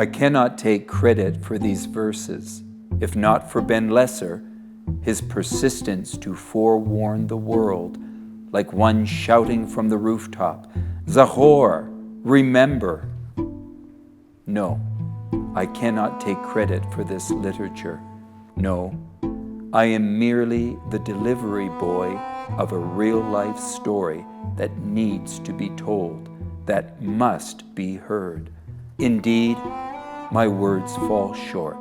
I cannot take credit for these verses, if not for Ben Lesser, his persistence to forewarn the world, like one shouting from the rooftop, Zachor, remember. No, I cannot take credit for this literature. No, I am merely the delivery boy of a real-life story that needs to be told, that must be heard. Indeed, my words fall short.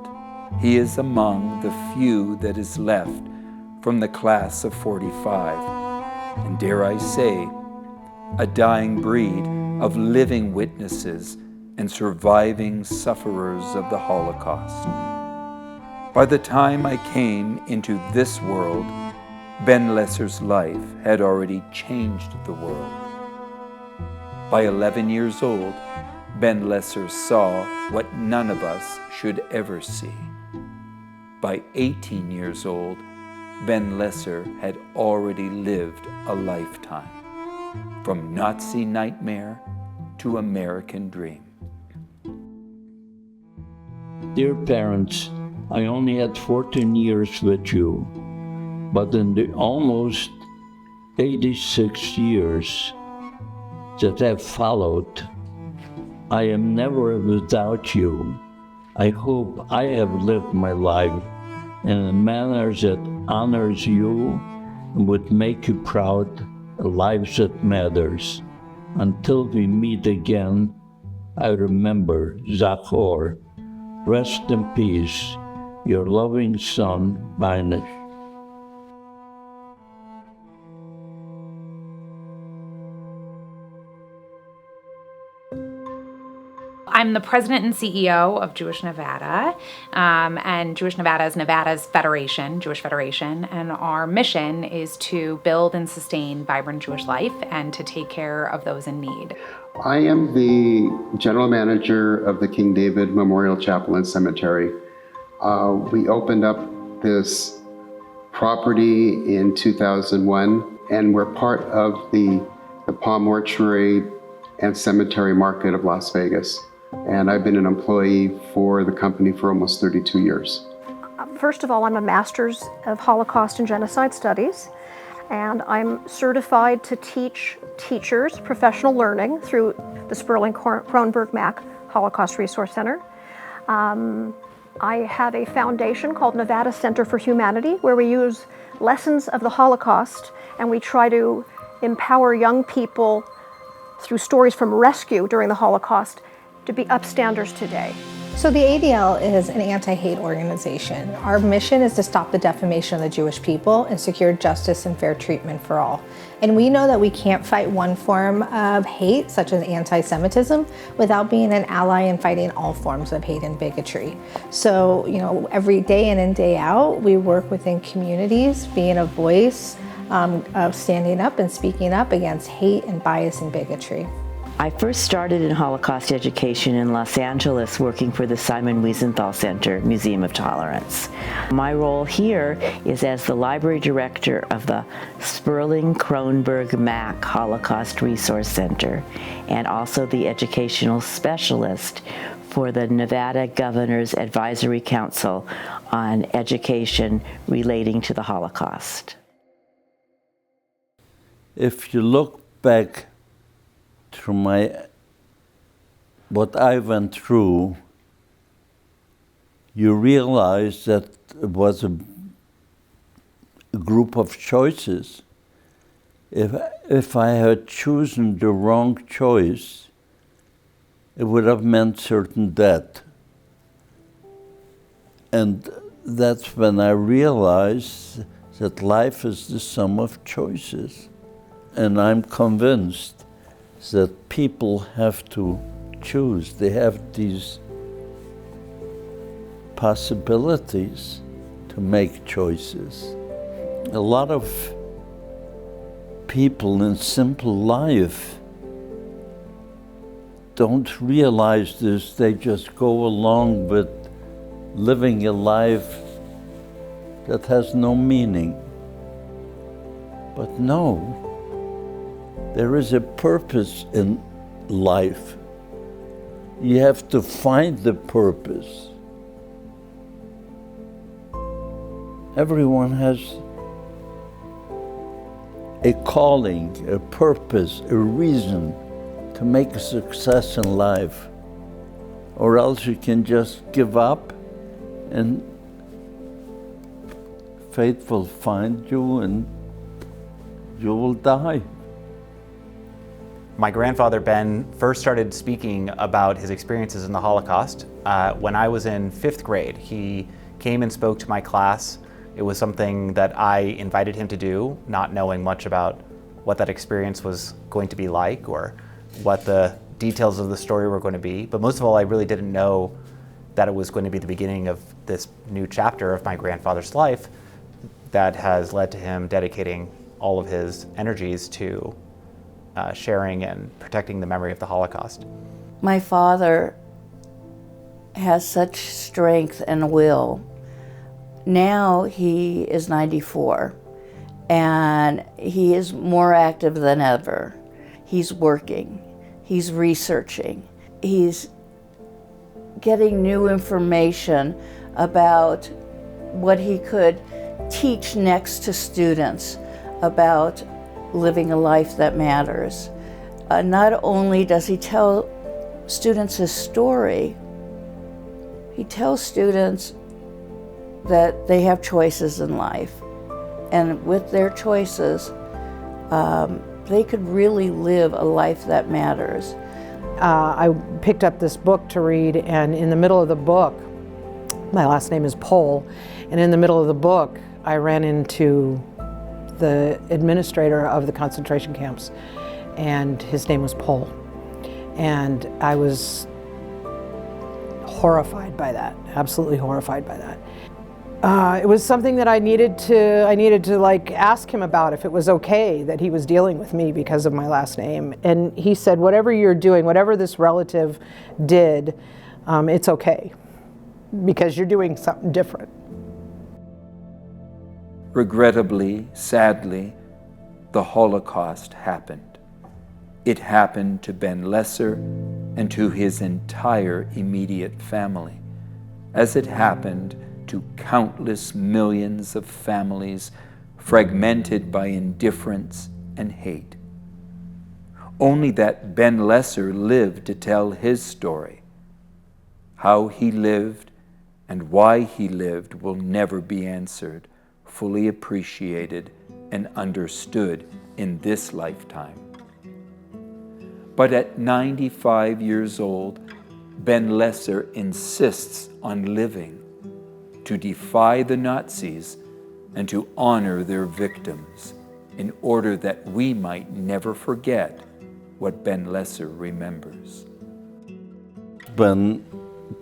He is among the few that is left from the class of 45, and dare I say, a dying breed of living witnesses and surviving sufferers of the Holocaust. By the time I came into this world, Ben Lesser's life had already changed the world. By 11 years old, Ben Lesser saw what none of us should ever see. By 18 years old, Ben Lesser had already lived a lifetime, from Nazi nightmare to American dream. Dear parents, I only had 14 years with you, but in the almost 86 years that have followed, I am never without you. I hope I have lived my life in a manner that honors you and would make you proud, a life that matters. Until we meet again, I remember Zachor. Rest in peace, your loving son, Banish. I'm the president and CEO of Jewish Nevada, and Jewish Nevada is Nevada's federation, Jewish Federation, and our mission is to build and sustain vibrant Jewish life and to take care of those in need. I am the general manager of the King David Memorial Chapel and Cemetery. We opened up this property in 2001, and we're part of the Palm Mortuary and Cemetery Market of Las Vegas. And I've been an employee for the company for almost 32 years. First of all, I'm a master's of Holocaust and Genocide Studies, and I'm certified to teach teachers professional learning through the Sperling Kronberg Mack Holocaust Resource Center. I have a foundation called Nevada Center for Humanity, where we use lessons of the Holocaust and we try to empower young people through stories from rescue during the Holocaust to be upstanders today. So the ADL is an anti-hate organization. Our mission is to stop the defamation of the Jewish people and secure justice and fair treatment for all. And we know that we can't fight one form of hate, such as anti-Semitism, without being an ally in fighting all forms of hate and bigotry. So, every day in and day out, we work within communities, being a voice of standing up and speaking up against hate and bias and bigotry. I first started in Holocaust education in Los Angeles, working for the Simon Wiesenthal Center Museum of Tolerance. My role here is as the library director of the Sperling Kronberg Mack Holocaust Resource Center, and also the educational specialist for the Nevada Governor's Advisory Council on education relating to the Holocaust. If you look back through what I went through, you realize that it was a group of choices. If I had chosen the wrong choice, it would have meant certain death. And that's when I realized that life is the sum of choices. And I'm convinced that people have to choose. They have these possibilities to make choices. A lot of people in simple life don't realize this. They just go along with living a life that has no meaning. But no, there is a purpose in life. You have to find the purpose. Everyone has a calling, a purpose, a reason to make a success in life. Or else you can just give up and fate will find you and you will die. My grandfather, Ben, first started speaking about his experiences in the Holocaust when I was in 5th grade. He came and spoke to my class. It was something that I invited him to do, not knowing much about what that experience was going to be like or what the details of the story were going to be. But most of all, I really didn't know that it was going to be the beginning of this new chapter of my grandfather's life that has led to him dedicating all of his energies to sharing and protecting the memory of the Holocaust. My father has such strength and will. Now he is 94 and he is more active than ever. He's working, he's researching, he's getting new information about what he could teach next to students about living a life that matters. Not only does he tell students his story, he tells students that they have choices in life. And with their choices, they could really live a life that matters. I picked up this book to read, and in the middle of the book, my last name is Pohl, and in the middle of the book, I ran into the administrator of the concentration camps, and his name was Pohl. And I was horrified by that, absolutely horrified by that. It was something that I needed to like ask him about if it was okay that he was dealing with me because of my last name. And he said, whatever you're doing, whatever this relative did, it's okay because you're doing something different. Regrettably, sadly, the Holocaust happened. It happened to Ben Lesser and to his entire immediate family, as it happened to countless millions of families fragmented by indifference and hate. Only that Ben Lesser lived to tell his story. How he lived and why he lived will never be answered, fully appreciated, and understood in this lifetime. But at 95 years old, Ben Lesser insists on living, to defy the Nazis and to honor their victims, in order that we might never forget what Ben Lesser remembers. When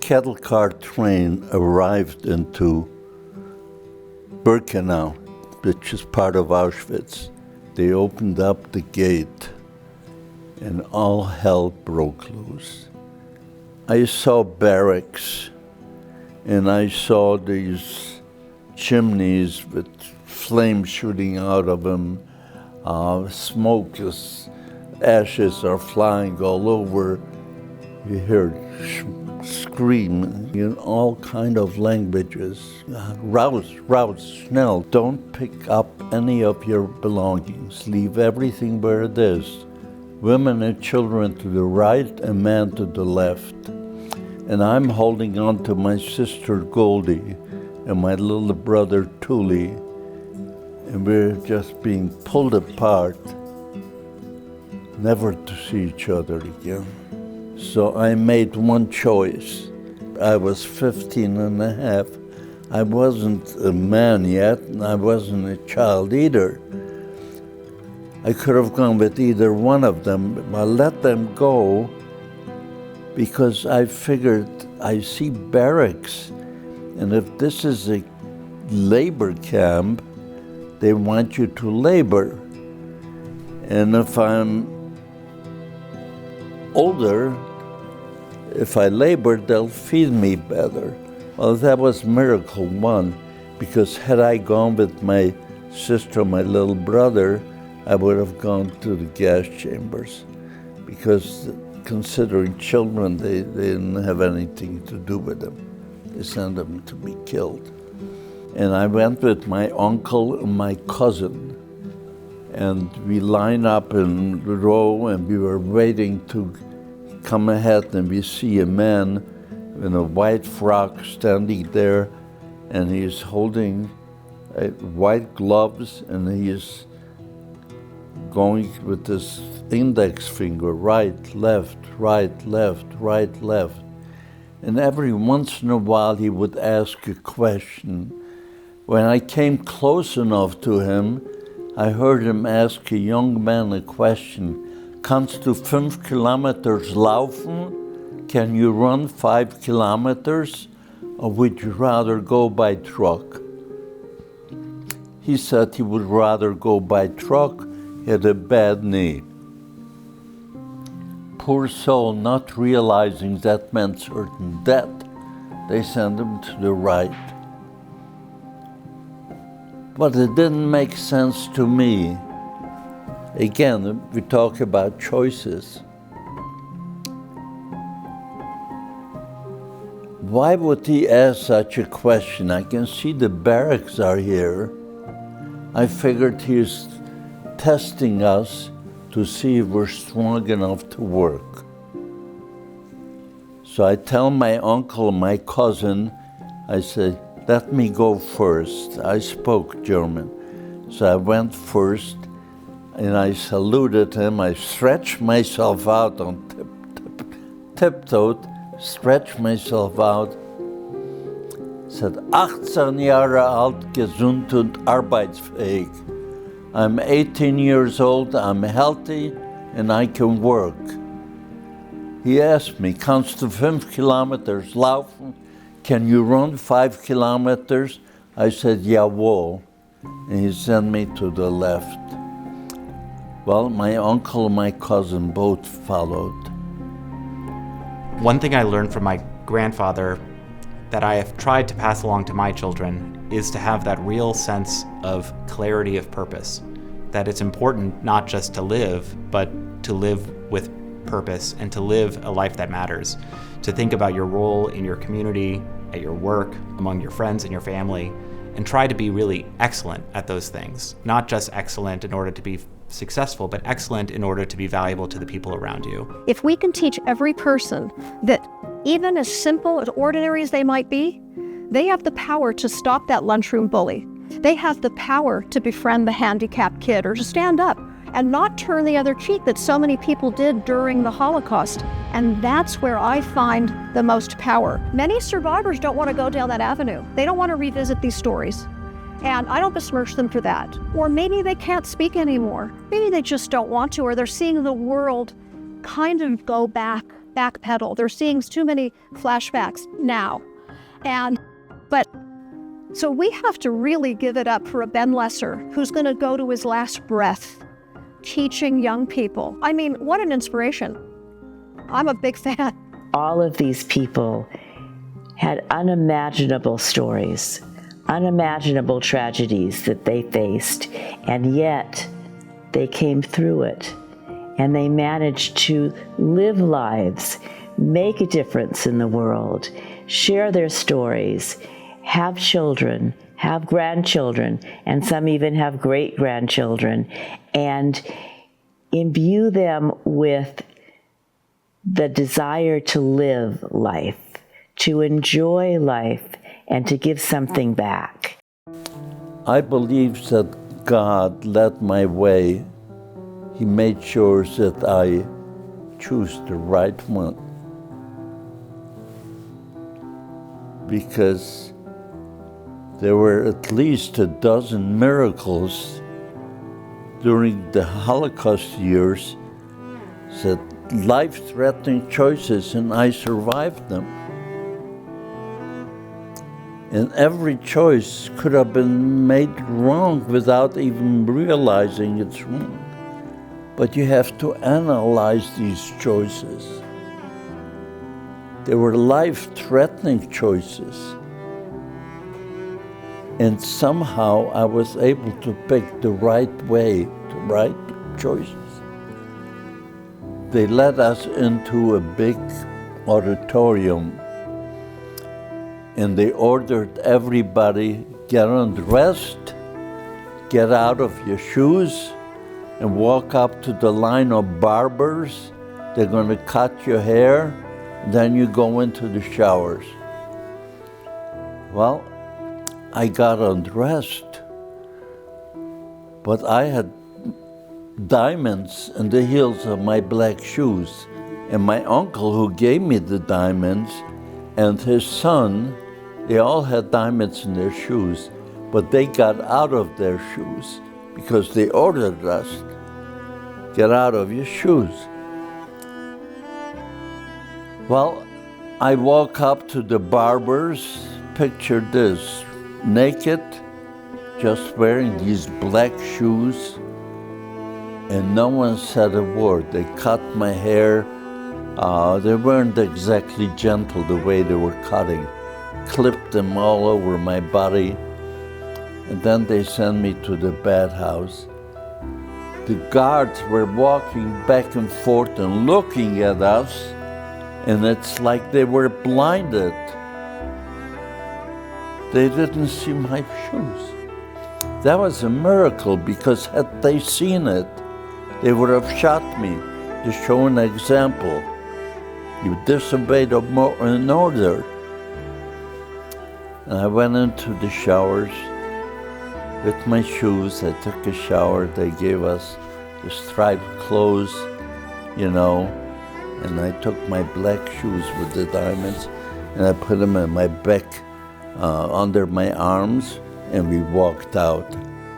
cattle car train arrived into Birkenau, which is part of Auschwitz, they opened up the gate and all hell broke loose. I saw barracks and I saw these chimneys with flames shooting out of them, smoke, ashes are flying all over. You hear scream in all kind of languages. Raus, schnell, don't pick up any of your belongings. Leave everything where it is. Women and children to the right and man to the left. And I'm holding on to my sister Goldie and my little brother Tuli, and we're just being pulled apart, never to see each other again. So I made one choice. I was 15 and a half. I wasn't a man yet, and I wasn't a child either. I could have gone with either one of them, but I let them go because I figured I see barracks, and if this is a labor camp, they want you to labor. And if I'm older, if I labor, they'll feed me better. Well, that was miracle one, because had I gone with my sister, my little brother, I would have gone to the gas chambers, because considering children, they didn't have anything to do with them. They sent them to be killed. And I went with my uncle and my cousin, and we lined up in the row, and we were waiting to come ahead, and we see a man in a white frock standing there, and he's holding white gloves, and he is going with his index finger, right, left, right, left, right, left. And every once in a while he would ask a question. When I came close enough to him, I heard him ask a young man a question. Kannst du 5 kilometers laufen? Can you run 5 kilometers? Or would you rather go by truck? He said he would rather go by truck. He had a bad knee. Poor soul, not realizing that meant certain death, they sent him to the right. But it didn't make sense to me. Again, we talk about choices. Why would he ask such a question? I can see the barracks are here. I figured he's testing us to see if we're strong enough to work. So I tell my uncle, my cousin, I said, let me go first. I spoke German. So I went first, and I saluted him. I stretched myself out on tiptoed, stretched myself out, said, 18 Jahre alt, gesund und arbeitsfähig. I'm 18 years old, I'm healthy, and I can work. He asked me, kannst du 5 kilometers laufen? Can you run 5 kilometers? I said, jawohl. And he sent me to the left. Well, my uncle and my cousin both followed. One thing I learned from my grandfather that I have tried to pass along to my children is to have that real sense of clarity of purpose. That it's important not just to live, but to live with purpose and to live a life that matters. To think about your role in your community, at your work, among your friends and your family, and try to be really excellent at those things. Not just excellent in order to be successful, but excellent in order to be valuable to the people around you. If we can teach every person that even as simple, as ordinary as they might be, they have the power to stop that lunchroom bully. They have the power to befriend the handicapped kid or to stand up and not turn the other cheek that so many people did during the Holocaust. And that's where I find the most power. Many survivors don't want to go down that avenue. They don't want to revisit these stories. And I don't besmirch them for that. Or maybe they can't speak anymore. Maybe they just don't want to, or they're seeing the world kind of go backpedal. They're seeing too many flashbacks now. So we have to really give it up for a Ben Lesser who's going to go to his last breath teaching young people. I mean, what an inspiration. I'm a big fan. All of these people had unimaginable stories, unimaginable tragedies that they faced, and yet they came through it, and they managed to live lives, make a difference in the world, share their stories, have children, have grandchildren, and some even have great-grandchildren, and imbue them with the desire to live life, to enjoy life, and to give something back. I believe that God led my way. He made sure that I choose the right one. Because there were at least a dozen miracles during the Holocaust years that life-threatening choices, and I survived them. And every choice could have been made wrong without even realizing it's wrong. But you have to analyze these choices. They were life-threatening choices. And somehow I was able to pick the right way, the right choices. they led us into a big auditorium, and they ordered everybody, get undressed, get out of your shoes, and walk up to the line of barbers. They're going to cut your hair, then you go into the showers. Well, I got undressed, but I had diamonds in the heels of my black shoes. And my uncle who gave me the diamonds and his son, they all had diamonds in their shoes, but they got out of their shoes because they ordered us, get out of your shoes. Well, I walk up to the barbers, picture this, naked, just wearing these black shoes, and no one said a word. They cut my hair. They weren't exactly gentle the way they were cutting. Clipped them all over my body. And then they sent me to the bathhouse. The guards were walking back and forth and looking at us, and it's like they were blinded. They didn't see my shoes. That was a miracle, because had they seen it, they would have shot me to show an example. You disobeyed an order. And I went into the showers with my shoes. I took a shower. They gave us the striped clothes, you know, and I took my black shoes with the diamonds and I put them in my back, under my arms, and we walked out.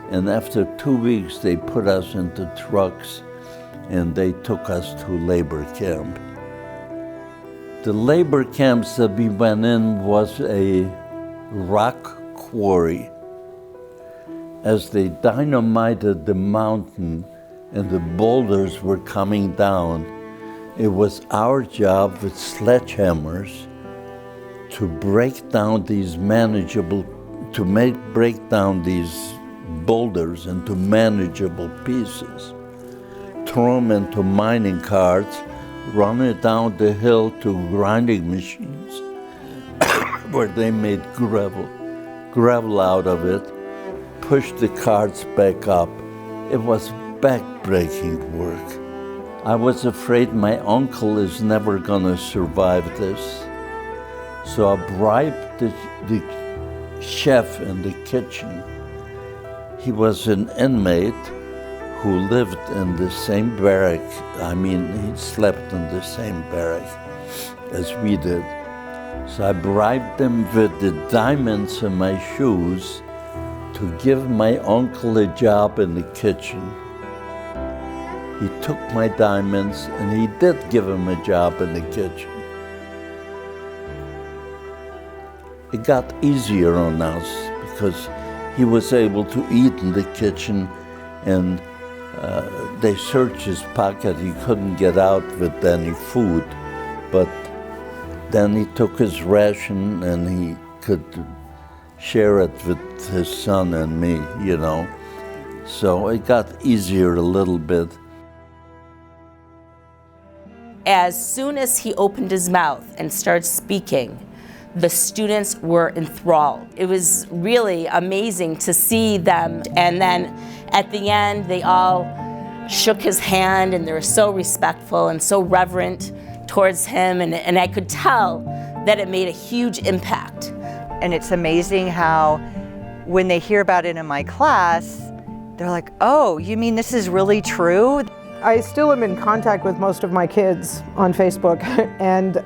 And after 2 weeks, they put us into trucks and they took us to labor camp. The labor camps that we went in was a rock quarry. As they dynamited the mountain and the boulders were coming down, it was our job with sledgehammers to break down these break down these boulders into manageable pieces, throw them into mining carts, run it down the hill to grinding machines where they made gravel out of it, push the carts back up. It was back-breaking work. I was afraid my uncle is never gonna survive this. So I bribed the chef in the kitchen. He was an inmate who lived in the same barrack. I mean, he slept in the same barrack as we did. So I bribed him with the diamonds in my shoes to give my uncle a job in the kitchen. He took my diamonds and he did give him a job in the kitchen. It got easier on us because he was able to eat in the kitchen, and they searched his pocket. He couldn't get out with any food, but then he took his ration and he could share it with his son and me, you know. So it got easier a little bit. As soon as he opened his mouth and started speaking, the students were enthralled. It was really amazing to see them. And then at the end, they all shook his hand and they were so respectful and so reverent towards him. And I could tell that it made a huge impact. And it's amazing how when they hear about it in my class, they're like, oh, you mean this is really true? I still am in contact with most of my kids on Facebook, and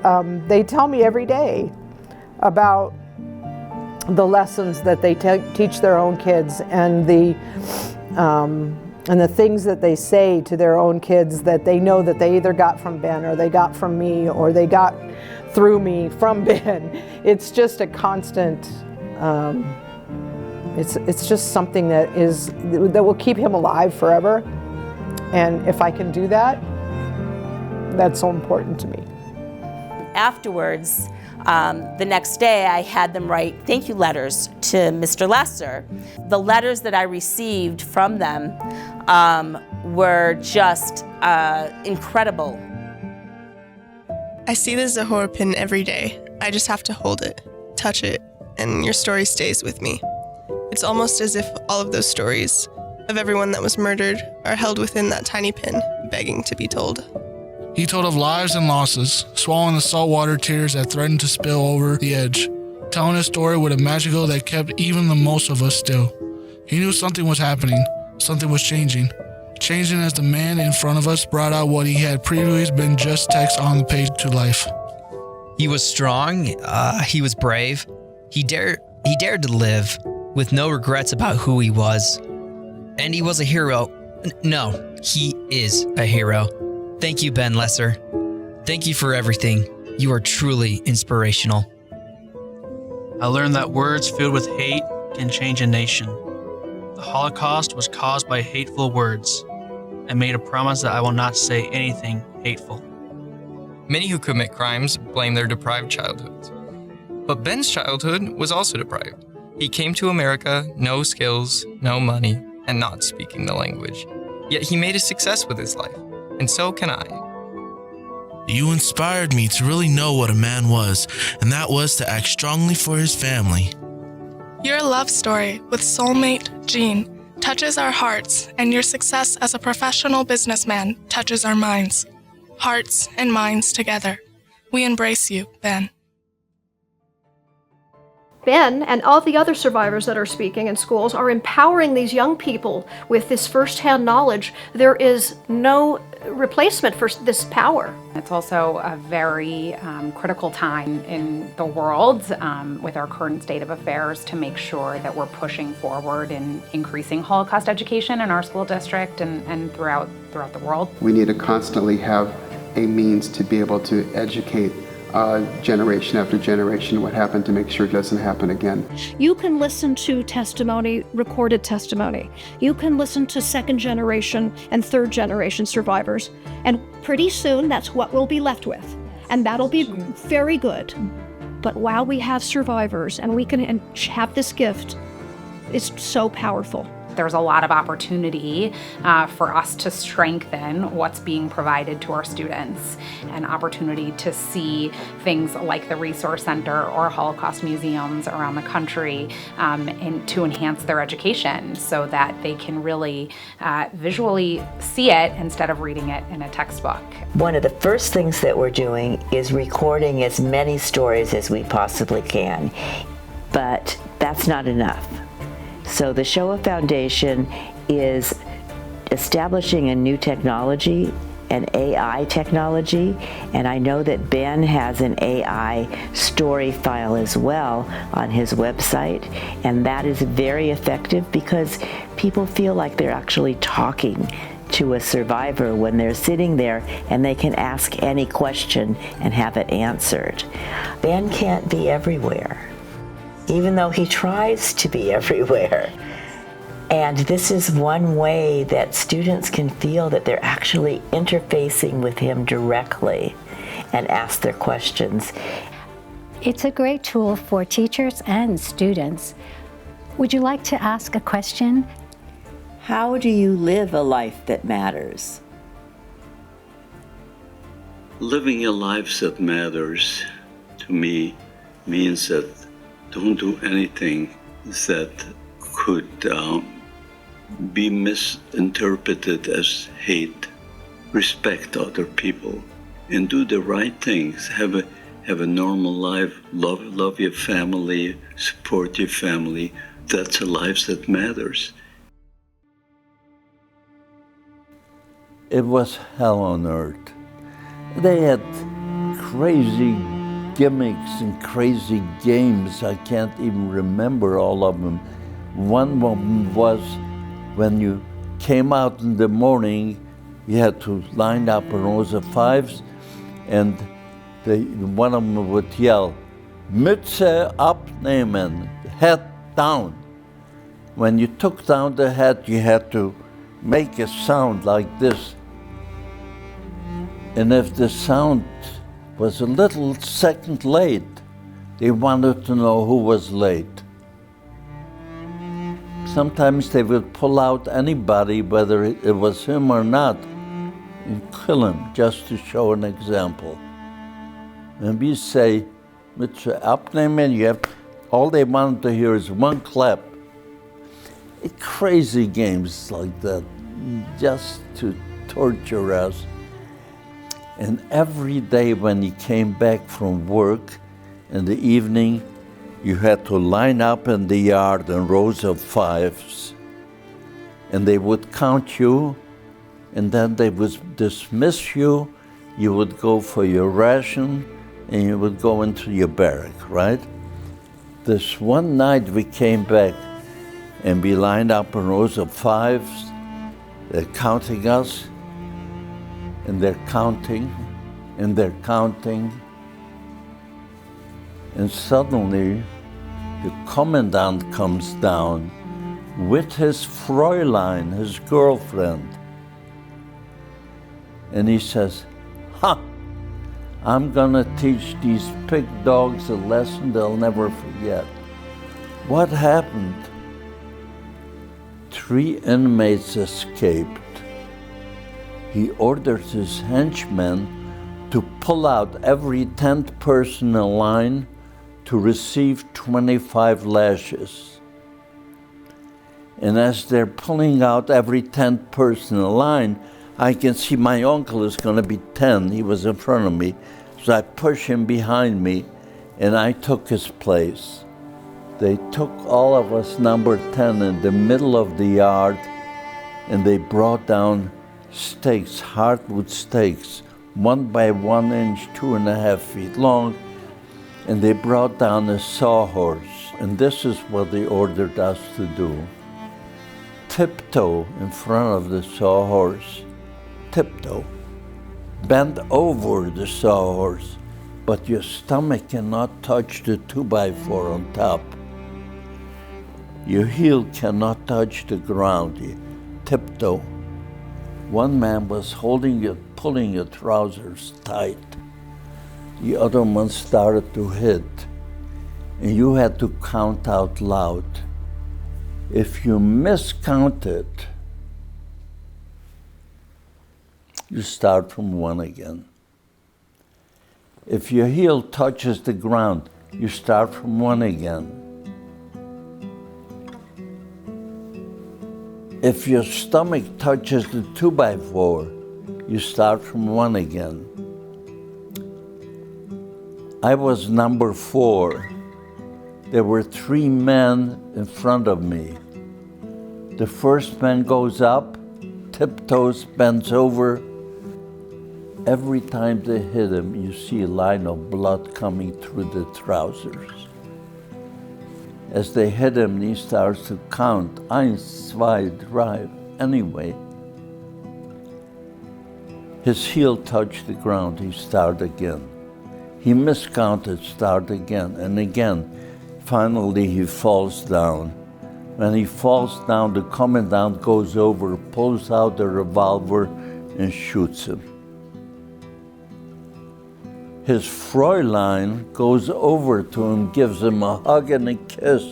they tell me every day about the lessons that they teach their own kids, and the things that they say to their own kids that they know that they either got from Ben, or they got from me, or they got through me from Ben. It's just a constant, it's just something that will keep him alive forever. And if I can do that, that's so important to me. Afterwards, the next day, I had them write thank you letters to Mr. Lesser. The letters that I received from them were just incredible I see the Zahor pin every day. I just have to hold it, touch it, and your story stays with me. It's almost as if all of those stories of everyone that was murdered are held within that tiny pin, begging to be told. He told of lives and losses, swallowing the saltwater tears that threatened to spill over the edge, telling his story with a magical that kept even the most of us still. He knew something was happening, something was changing as the man in front of us brought out what he had previously been just text on the page to life. He was strong, he was brave, he dared to live with no regrets about who he was. And he was a hero. No, he is a hero. Thank you, Ben Lesser. Thank you for everything. You are truly inspirational. I learned that words filled with hate can change a nation. The Holocaust was caused by hateful words. I made a promise that I will not say anything hateful. Many who commit crimes blame their deprived childhoods. But Ben's childhood was also deprived. He came to America, no skills, no money, and not speaking the language. Yet he made a success with his life, and so can I. You inspired me to really know what a man was, and that was to act strongly for his family. Your love story with soulmate Jean touches our hearts, and your success as a professional businessman touches our minds. Hearts and minds together. We embrace you, Ben. Ben and all the other survivors that are speaking in schools are empowering these young people with this firsthand knowledge. There is no replacement for this power. It's also a very critical time in the world with our current state of affairs to make sure that we're pushing forward in increasing Holocaust education in our school district and throughout the world. We need to constantly have a means to be able to educate generation after generation what happened to make sure it doesn't happen again. You can listen to testimony, recorded testimony. You can listen to second generation and third generation survivors. And pretty soon that's what we'll be left with. And that'll be very good. But while we have survivors and we can have this gift, it's so powerful. There's a lot of opportunity for us to strengthen what's being provided to our students, an opportunity to see things like the Resource Center or Holocaust museums around the country and to enhance their education so that they can really visually see it instead of reading it in a textbook. One of the first things that we're doing is recording as many stories as we possibly can, but that's not enough. So the Shoah Foundation is establishing a new technology, an AI technology, and I know that Ben has an AI story file as well on his website, and that is very effective because people feel like they're actually talking to a survivor when they're sitting there and they can ask any question and have it answered. Ben can't be everywhere, even though he tries to be everywhere. And this is one way that students can feel that they're actually interfacing with him directly and ask their questions. It's a great tool for teachers and students. Would you like to ask a question? How do you live a life that matters? Living a life that matters to me means that don't do anything that could be misinterpreted as hate. Respect other people and do the right things. Have a normal life. Love your family. Support your family. That's a life that matters. It was hell on earth. They had crazy gimmicks and crazy games. I can't even remember all of them. One of them was when you came out in the morning, you had to line up in rows of fives, and one of them would yell, Mütze abnehmen, head down. When you took down the hat, you had to make a sound like this. And if the sound was a little second late, they wanted to know who was late. Sometimes they would pull out anybody, whether it was him or not, and kill him just to show an example. And we say, mit abnehmen, all they wanted to hear is one clap. Crazy games like that, just to torture us. And every day when he came back from work in the evening, you had to line up in the yard in rows of fives. And they would count you, and then they would dismiss you. You would go for your ration, and you would go into your barrack, right? This one night we came back, and we lined up in rows of fives. They're counting us, and they're counting, and they're counting. And suddenly, the commandant comes down with his Fräulein, his girlfriend. And he says, "Ha! I'm gonna teach these pig dogs a lesson they'll never forget." What happened? 3 inmates escaped. He ordered his henchmen to pull out every 10th person in line to receive 25 lashes. And as they're pulling out every 10th person in line, I can see my uncle is going to be 10. He was in front of me. So I push him behind me, and I took his place. They took all of us number 10 in the middle of the yard, and they brought down stakes, hardwood stakes, 1 by 1 inch, 2.5 feet long, and they brought down a sawhorse. And this is what they ordered us to do. Tiptoe in front of the sawhorse, tiptoe. Bend over the sawhorse, but your stomach cannot touch the 2x4 on top. Your heel cannot touch the ground. You tiptoe. One man was holding you, pulling your trousers tight. The other one started to hit, and you had to count out loud. If you miscounted, you start from 1 again. If your heel touches the ground, you start from 1 again. If your stomach touches the 2x4, you start from 1 again. I was number 4. There were 3 men in front of me. The first man goes up, tiptoes, bends over. Every time they hit him, you see a line of blood coming through the trousers. As they hit him, he starts to count, 1, 2, 3. Anyway, his heel touched the ground, he started again. He miscounted, start again, and again. Finally, he falls down. When he falls down, the commandant goes over, pulls out the revolver, and shoots him. His Fräulein goes over to him, gives him a hug and a kiss,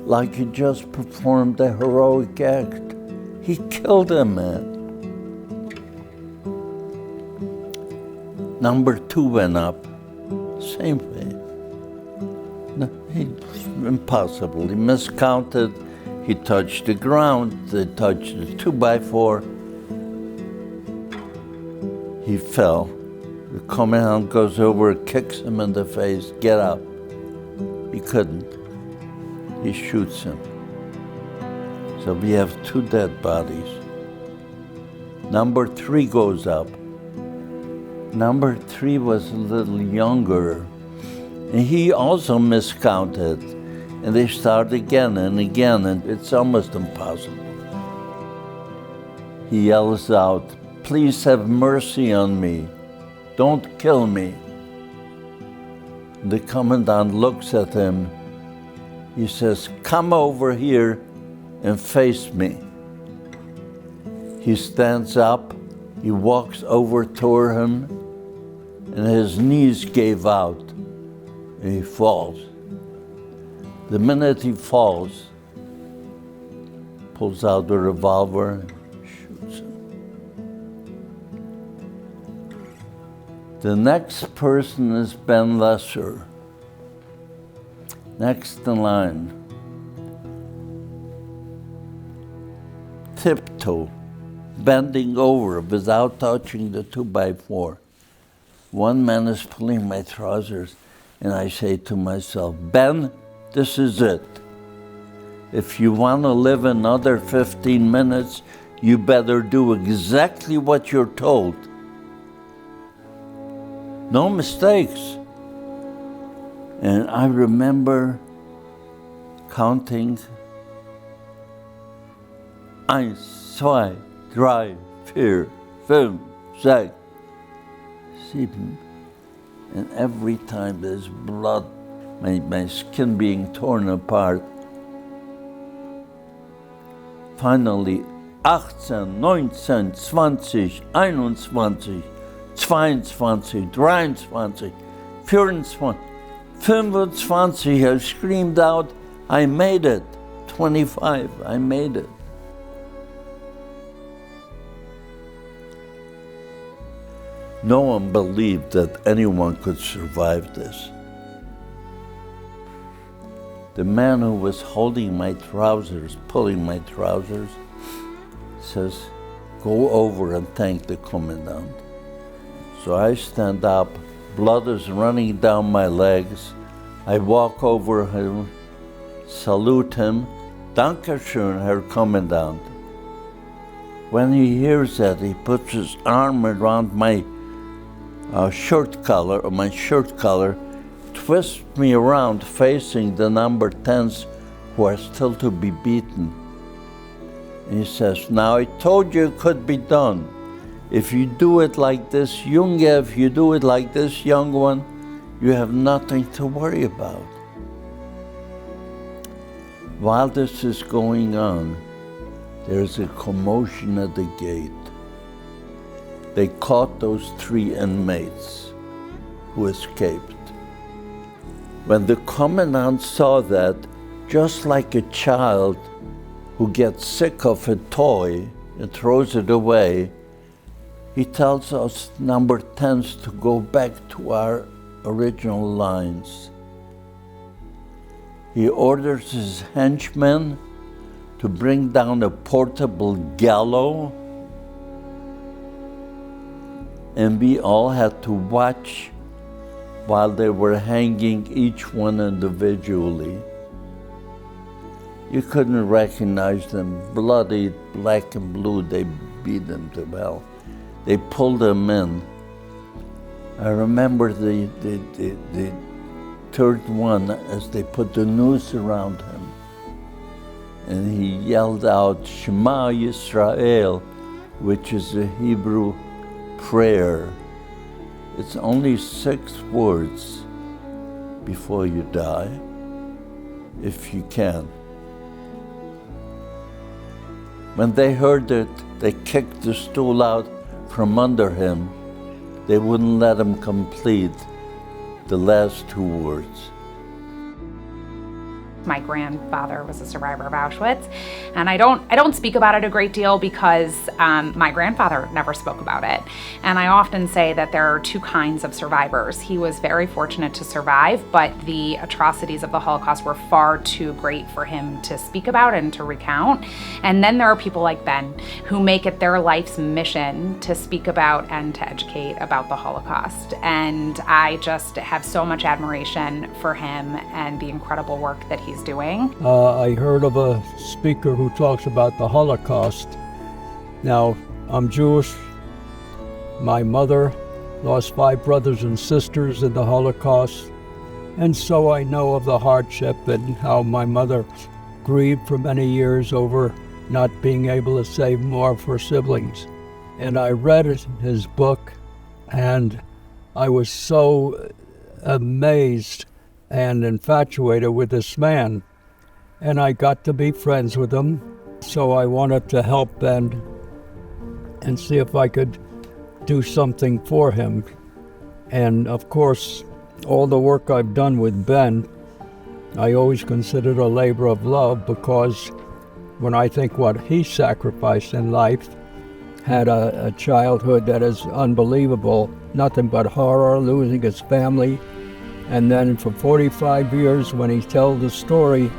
like he just performed a heroic act. He killed a man. Number 2 went up, same way. No, impossible. He miscounted. He touched the ground. They touched the 2x4. He fell. The commandant goes over, kicks him in the face. Get up. He couldn't. He shoots him. So we have 2 dead bodies. Number 3 goes up. Number 3 was a little younger. And he also miscounted. And they start again and again, and it's almost impossible. He yells out, "Please have mercy on me. Don't kill me." The commandant looks at him. He says, "Come over here and face me." He stands up. He walks over toward him, and his knees gave out. And he falls. The minute he falls, pulls out the revolver and shoots him. The next person is Ben Lesser. Next in line. Tiptoe, bending over without touching the 2x4. One man is pulling my trousers, and I say to myself, Ben, this is it. If you want to live another 15 minutes, you better do exactly what you're told. No mistakes. And I remember counting 1, 2, 3, 4, 5, 6, 7. And every time there's blood, my skin being torn apart. Finally, 18, 19, 20, 21, 22, 23, 24, 25, I screamed out, I made it. 25, I made it. No one believed that anyone could survive this. The man who was holding my trousers, pulling my trousers, says, go over and thank the commandant. So I stand up, blood is running down my legs. I walk over him, salute him, Danke schön, Herr Kommandant. When he hears that, he puts his arm around my shirt collar, twists me around facing the number 10s who are still to be beaten. And he says, now I told you it could be done. If you do it like this, Junge, if you do it like this, young one, you have nothing to worry about. While this is going on, there's a commotion at the gate. They caught those 3 inmates who escaped. When the commandant saw that, just like a child who gets sick of a toy and throws it away, he tells us number 10s to go back to our original lines. He orders his henchmen to bring down a portable gallows, and we all had to watch while they were hanging each one individually. You couldn't recognize them, bloody black and blue, they beat them to hell. They pulled them in. I remember the third one as they put the noose around him. And he yelled out, Shema Yisrael, which is a Hebrew prayer. It's only 6 words before you die, if you can. When they heard it, they kicked the stool out from under him. They wouldn't let him complete the last 2 words. My grandfather was a survivor of Auschwitz, and I don't speak about it a great deal because my grandfather never spoke about it. And I often say that there are 2 kinds of survivors. He was very fortunate to survive, but the atrocities of the Holocaust were far too great for him to speak about and to recount. And then there are people like Ben who make it their life's mission to speak about and to educate about the Holocaust. And I just have so much admiration for him and the incredible work that he's doing. I heard of a speaker who talks about the Holocaust. Now, I'm Jewish. My mother lost 5 brothers and sisters in the Holocaust, and so I know of the hardship and how my mother grieved for many years over not being able to save more for siblings. And I read his book, and I was so amazed and infatuated with this man, and I got to be friends with him. So I wanted to help Ben and see if I could do something for him. And of course, all the work I've done with Ben, I always considered a labor of love, because when I think what he sacrificed in life, had a childhood that is unbelievable. nothing but horror, losing his family. And then for 45 years when he tells the story,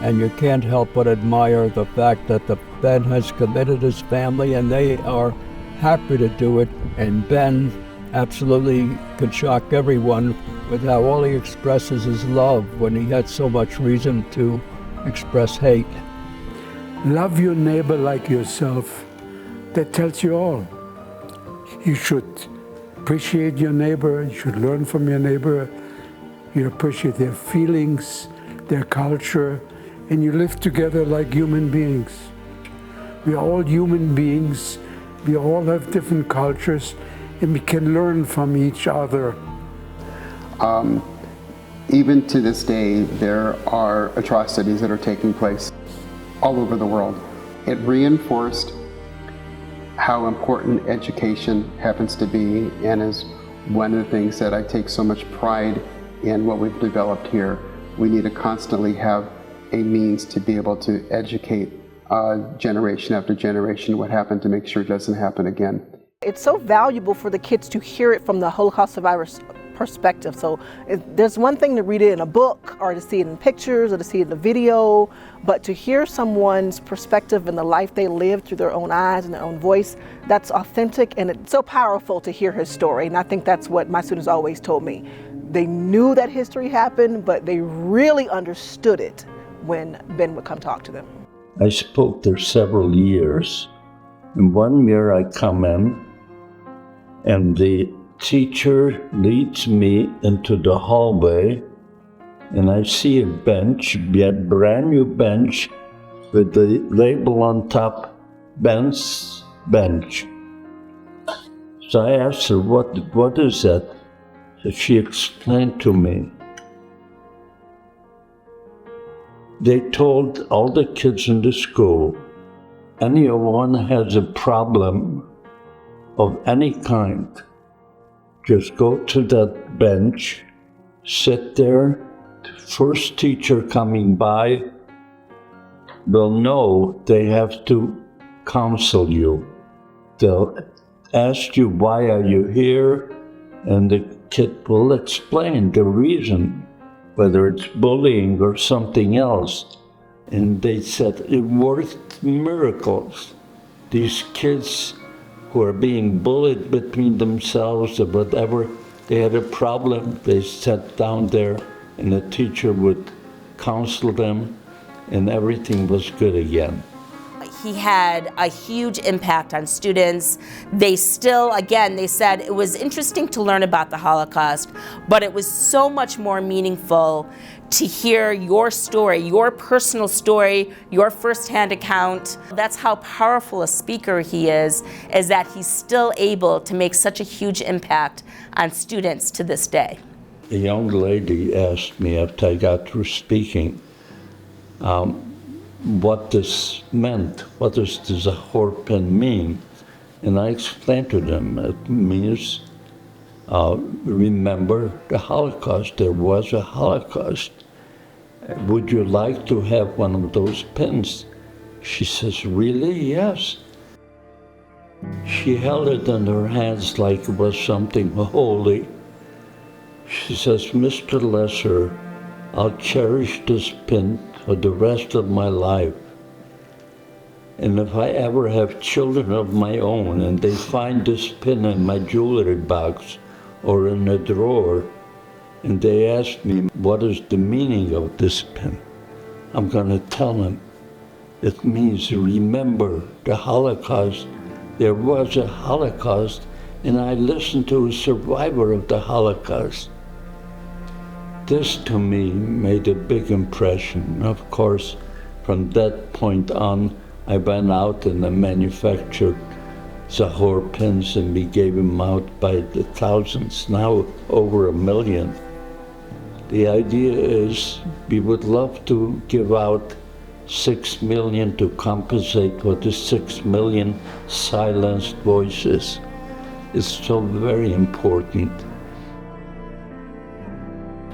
and you can't help but admire the fact that Ben has committed his family and they are happy to do it. And Ben absolutely could shock everyone with how all he expresses is love when he had so much reason to express hate. Love your neighbor like yourself. That tells you all. You should appreciate your neighbor, you should learn from your neighbor, you appreciate their feelings, their culture, and you live together like human beings. We are all human beings, we all have different cultures, and we can learn from each other. Even to this day, there are atrocities that are taking place all over the world. It reinforced how important education happens to be, and is one of the things that I take so much pride in what we've developed here. We need to constantly have a means to be able to educate generation after generation what happened to make sure it doesn't happen again. It's so valuable for the kids to hear it from the Holocaust survivors' perspective. So there's one thing to read it in a book or to see it in pictures or to see it in a video, but to hear someone's perspective and the life they lived through their own eyes and their own voice, that's authentic, and it's so powerful to hear his story. And I think that's what my students always told me. They knew that history happened, but they really understood it when Ben would come talk to them. I spoke there several years, and one year I come in, and the teacher leads me into the hallway, and I see a bench, a brand new bench, with the label on top, Ben's bench. So I asked her, what is that? So she explained to me. They told all the kids in the school, anyone has a problem of any kind, just go to that bench, sit there. The first teacher coming by will know they have to counsel you. They'll ask you, why are you here? And the kid will explain the reason, whether it's bullying or something else. And they said it worked miracles. These kids who are being bullied between themselves or whatever, they had a problem, they sat down there and the teacher would counsel them and everything was good again. He had a huge impact on students. They still, again, they said it was interesting to learn about the Holocaust, but it was so much more meaningful to hear your story, your personal story, your firsthand account. That's how powerful a speaker he is that he's still able to make such a huge impact on students to this day. A young lady asked me after I got through speaking, what this meant. What does the Zahorpen mean? And I explained to them, it means remember the Holocaust. There was a Holocaust. Would you like to have one of those pins? She says, really? Yes. She held it in her hands like it was something holy. She says, Mr. Lesser, I'll cherish this pin for the rest of my life. And if I ever have children of my own and they find this pin in my jewelry box or in a drawer, and they ask me, what is the meaning of this pin? I'm going to tell them, it means remember the Holocaust. There was a Holocaust, and I listened to a survivor of the Holocaust. This, to me, made a big impression. Of course, from that point on, I went out and I manufactured Zahor pins, and we gave them out by the thousands, now over 1 million. The idea is we would love to give out 6 million to compensate for the 6 million silenced voices. It's so very important.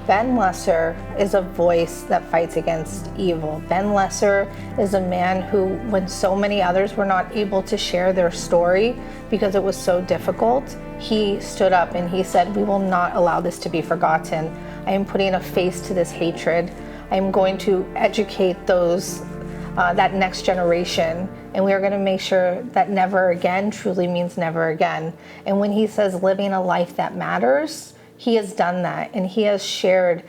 Ben Lesser is a voice that fights against evil. Ben Lesser is a man who, when so many others were not able to share their story because it was so difficult, he stood up and he said, "We will not allow this to be forgotten. I am putting a face to this hatred. I am going to educate those, that next generation, and we are going to make sure that never again truly means never again." And when he says living a life that matters, he has done that, and he has shared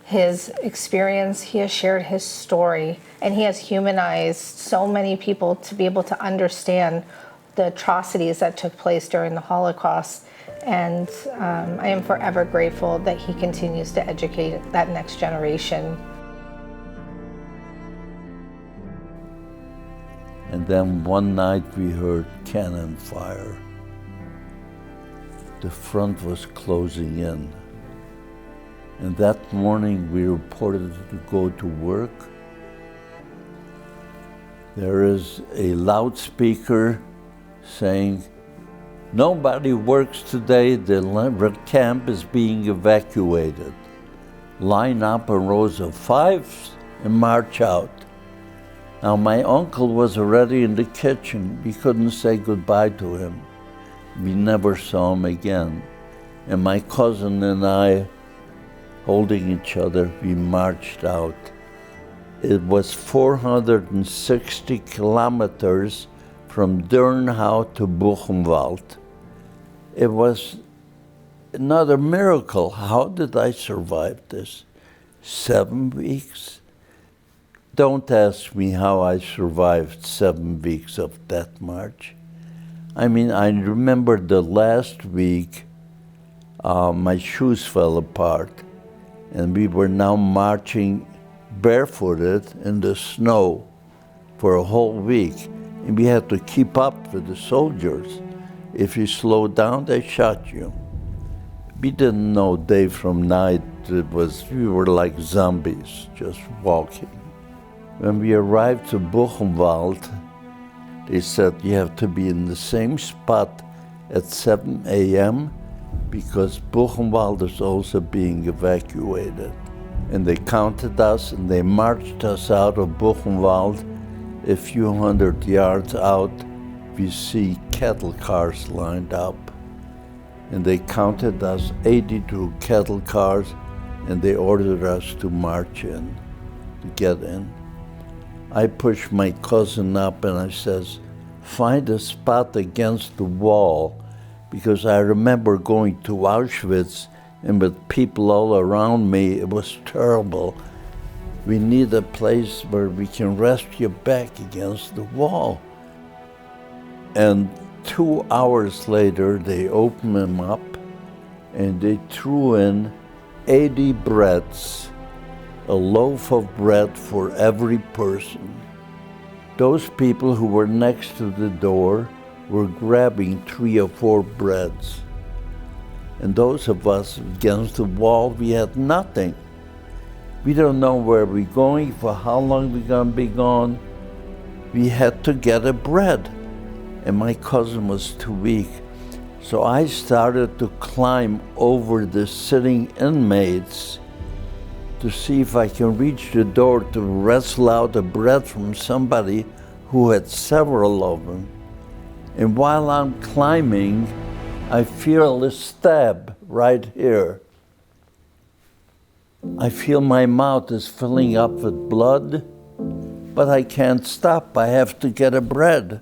his experience, he has shared his story, and he has humanized so many people to be able to understand the atrocities that took place during the Holocaust. And I am forever grateful that he continues to educate that next generation. And then one night we heard cannon fire. The front was closing in. And that morning we reported to go to work. There is a loudspeaker saying, "Nobody works today, the camp is being evacuated. Line up in rows of fives and march out." Now my uncle was already in the kitchen. We couldn't say goodbye to him. We never saw him again. And my cousin and I, holding each other, we marched out. It was 460 kilometers from Dürnhau to Buchenwald. It was another miracle. How did I survive this? 7 weeks? Don't ask me how I survived 7 weeks of that march. I mean, I remember the last week, my shoes fell apart, and we were now marching barefooted in the snow for a whole week, and we had to keep up with the soldiers. If you slowed down, they shot you. We didn't know day from night. We were like zombies, just walking. When we arrived to Buchenwald, they said you have to be in the same spot at 7 a.m. because Buchenwald is also being evacuated. And they counted us and they marched us out of Buchenwald. A few hundred yards out, we see cattle cars lined up. And they counted us 82 cattle cars, and they ordered us to march in, to get in. I pushed my cousin up and I says, "Find a spot against the wall," because I remember going to Auschwitz and with people all around me, it was terrible. We need a place where we can rest your back against the wall. And 2 hours later, they opened them up and they threw in 80 breads, a loaf of bread for every person. Those people who were next to the door were grabbing 3 or 4 breads. And those of us against the wall, we had nothing. We don't know where we're going, for how long we're gonna be gone. We had to get a bread. And my cousin was too weak. So I started to climb over the sitting inmates to see if I can reach the door to wrestle out a bread from somebody who had several of them. And while I'm climbing, I feel a stab right here. I feel my mouth is filling up with blood, but I can't stop. I have to get a bread.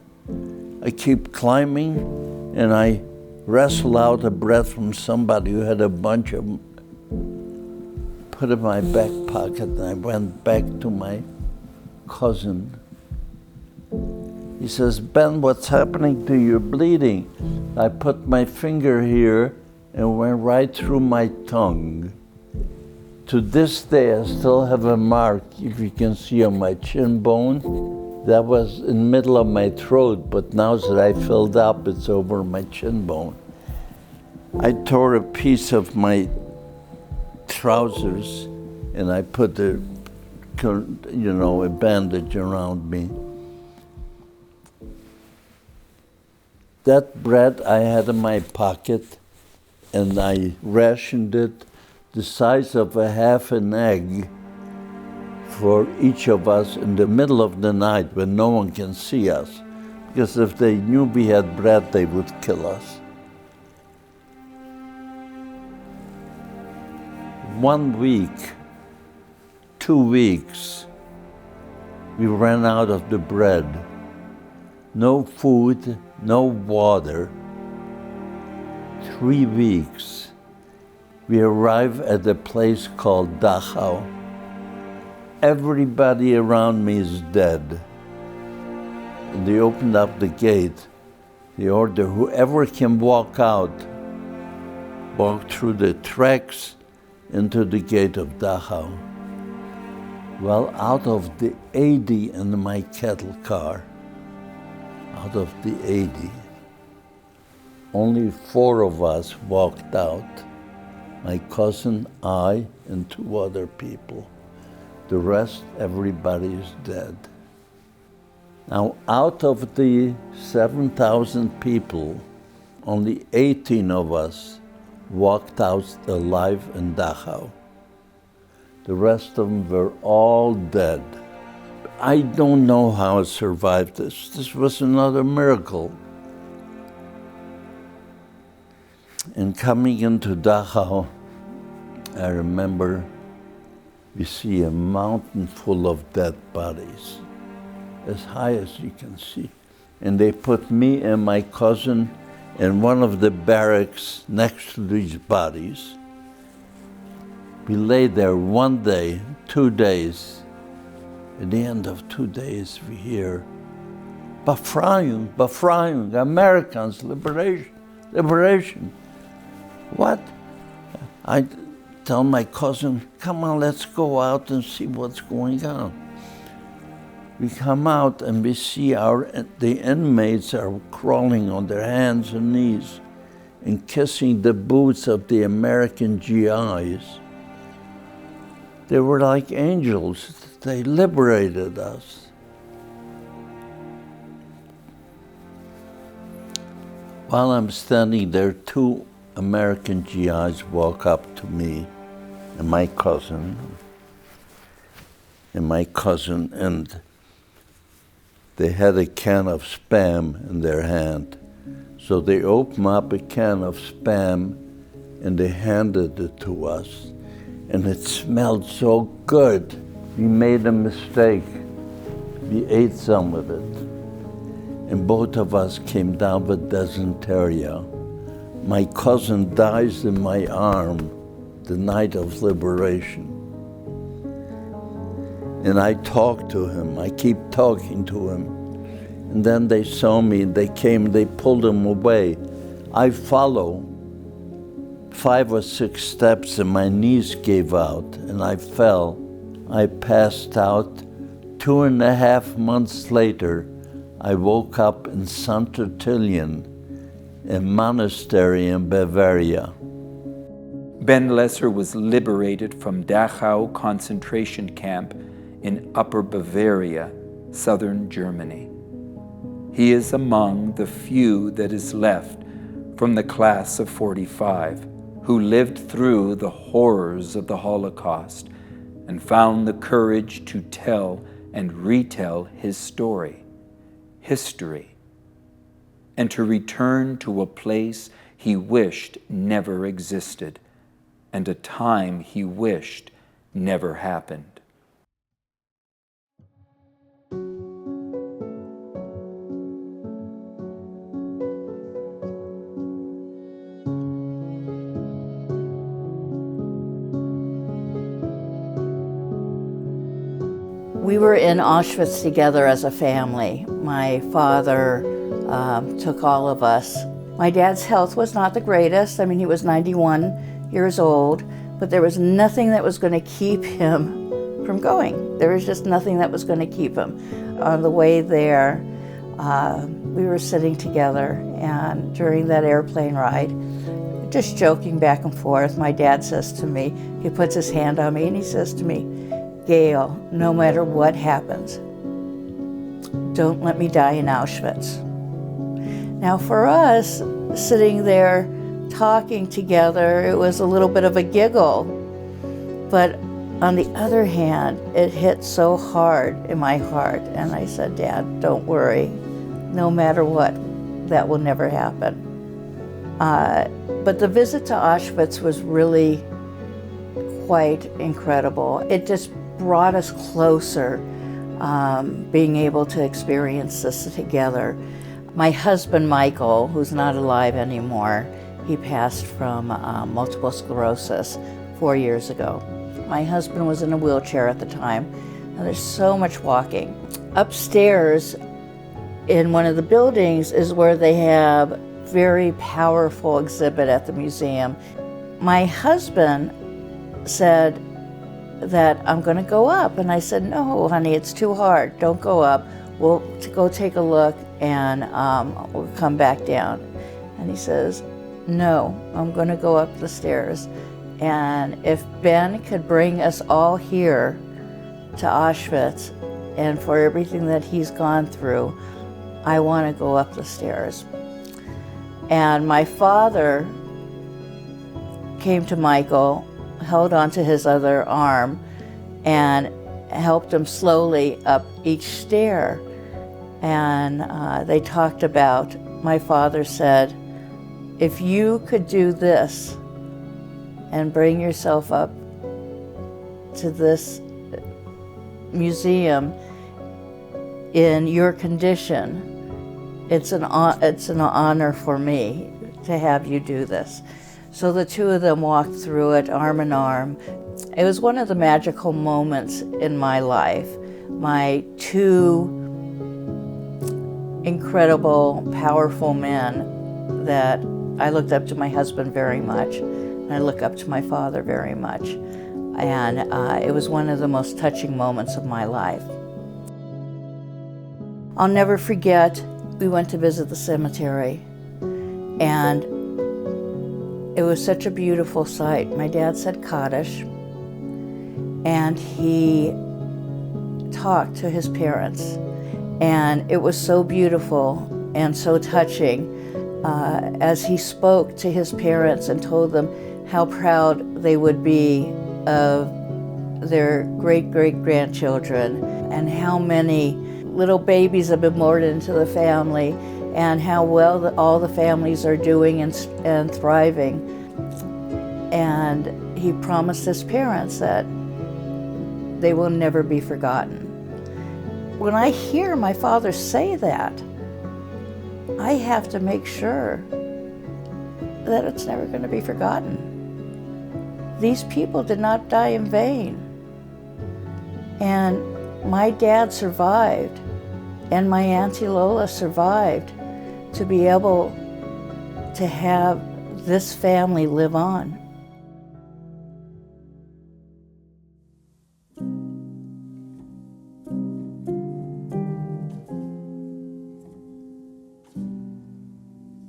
I keep climbing, and I wrestle out a bread from somebody who had a bunch of them, put in my back pocket, and I went back to my cousin. He says, "Ben, what's happening to you? Bleeding." I put my finger here and went right through my tongue. To this day, I still have a mark, if you can see, on my chin bone. That was in the middle of my throat, but now that I filled up, it's over my chin bone. I tore a piece of my trousers and I put a bandage around me. That bread I had in my pocket and I rationed it the size of a half an egg for each of us in the middle of the night when no one can see us. Because if they knew we had bread, they would kill us. 1 week, 2 weeks, we ran out of the bread. No food, no water. 3 weeks, we arrive at a place called Dachau. Everybody around me is dead. And they opened up the gate. They ordered whoever can walk out, walk through the tracks into the gate of Dachau. Well, out of the 80 in my cattle car, out of the 80, only 4 of us walked out. My cousin, I, and 2 other people. The rest, everybody is dead. Now, out of the 7,000 people, only 18 of us walked out alive in Dachau. The rest of them were all dead. I don't know how I survived this. This was another miracle. And coming into Dachau, I remember we see a mountain full of dead bodies, as high as you can see. And they put me and my cousin in one of the barracks next to these bodies. We lay there 1 day, 2 days. At the end of 2 days, we hear, Befreiung, Befreiung, Americans, liberation, liberation. What? I tell my cousin, come on, let's go out and see what's going on. We come out and we see the inmates are crawling on their hands and knees and kissing the boots of the American GIs. They were like angels. They liberated us. While I'm standing there, 2 American GIs walk up to me and my cousin, and they had a can of Spam in their hand. So they opened up a can of Spam and they handed it to us. And it smelled so good. We made a mistake. We ate some of it. And both of us came down with dysentery. My cousin dies in my arm the night of liberation. And I talk to him, I keep talking to him. And then they saw me, they came, they pulled him away. I follow 5 or 6 steps and my knees gave out and I fell. I passed out. 2.5 months later, I woke up in St. Tertullian, a monastery in Bavaria. Ben Lesser was liberated from Dachau concentration camp in Upper Bavaria, southern Germany. He is among the few that is left from the class of 45 who lived through the horrors of the Holocaust and found the courage to tell and retell his story, history, and to return to a place he wished never existed and a time he wished never happened. We were in Auschwitz together as a family. My father took all of us. My dad's health was not the greatest. I mean, he was 91 years old, but there was nothing that was going to keep him from going. There was just nothing that was going to keep him. On the way there, we were sitting together, and during that airplane ride, just joking back and forth, my dad says to me, he puts his hand on me and he says to me, Gail, no matter what happens, don't let me die in Auschwitz. Now for us, sitting there talking together, it was a little bit of a giggle. But on the other hand, it hit so hard in my heart, and I said, Dad, don't worry. No matter what, that will never happen. But the visit to Auschwitz was really quite incredible. It just brought us closer, being able to experience this together. My husband, Michael, who's not alive anymore, he passed from multiple sclerosis 4 years ago. My husband was in a wheelchair at the time, and there's so much walking. Upstairs in one of the buildings is where they have very powerful exhibit at the museum. My husband said that I'm going to go up, and I said, no, honey, it's too hard. Don't go up. We'll go take a look, and we'll come back down. And he says, no, I'm going to go up the stairs. And if Ben could bring us all here to Auschwitz and for everything that he's gone through, I want to go up the stairs. And my father came to Michael, held onto his other arm, and helped him slowly up each stair. And they talked about, my father said, if you could do this and bring yourself up to this museum in your condition, it's an honor for me to have you do this. So the two of them walked through it arm in arm. It was one of the magical moments in my life. My two incredible, powerful men that I looked up to my husband very much, and I look up to my father very much. And it was one of the most touching moments of my life. I'll never forget, we went to visit the cemetery, and it was such a beautiful sight. My dad said Kaddish, and he talked to his parents, and it was so beautiful and so touching as he spoke to his parents and told them how proud they would be of their great-great-grandchildren and how many little babies have been born into the family and how well all the families are doing and thriving. And he promised his parents that they will never be forgotten. When I hear my father say that, I have to make sure that it's never going to be forgotten. These people did not die in vain. And my dad survived, and my Auntie Lola survived to be able to have this family live on.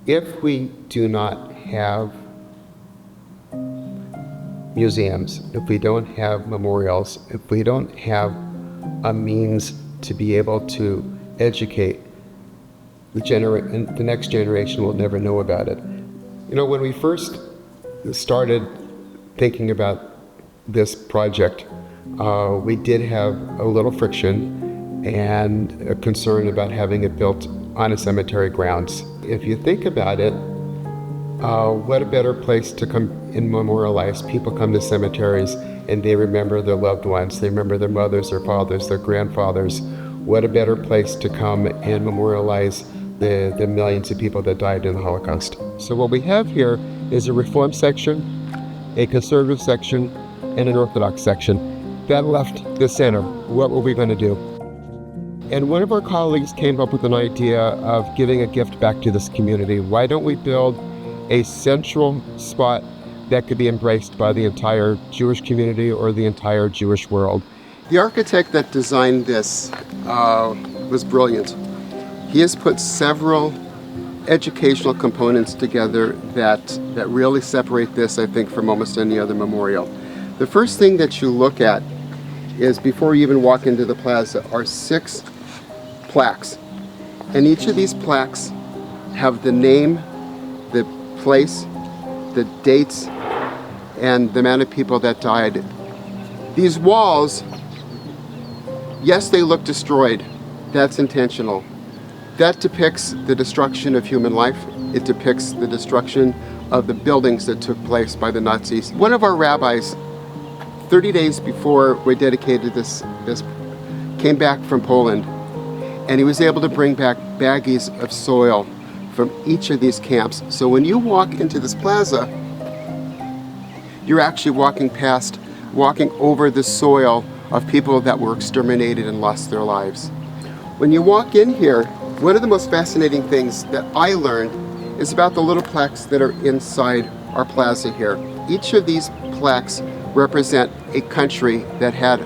If we do not have museums, if we don't have memorials, if we don't have a means to be able to educate, the next generation will never know about it. You know, when we first started thinking about this project, we did have a little friction and a concern about having it built on a cemetery grounds. If you think about it, what a better place to come and memorialize. People come to cemeteries and they remember their loved ones. They remember their mothers, their fathers, their grandfathers. What a better place to come and memorialize the millions of people that died in the Holocaust. So what we have here is a Reform section, a Conservative section, and an Orthodox section. That left the center. What were we going to do? And one of our colleagues came up with an idea of giving a gift back to this community. Why don't we build a central spot that could be embraced by the entire Jewish community or the entire Jewish world? The architect that designed this was brilliant. He has put several educational components together that really separate this, I think, from almost any other memorial. The first thing that you look at is, before you even walk into the plaza, are 6 plaques. And each of these plaques have the name, the place, the dates, and the amount of people that died These walls, yes, they look destroyed. That's intentional. That depicts the destruction of human life. It depicts the destruction of the buildings that took place by the Nazis. One of our rabbis, 30 days before we dedicated this came back from Poland, and he was able to bring back baggies of soil from each of these camps. So when you walk into this plaza, you're actually walking over the soil of people that were exterminated and lost their lives. When you walk in here, one of the most fascinating things that I learned is about the little plaques that are inside our plaza here. Each of these plaques represent a country that had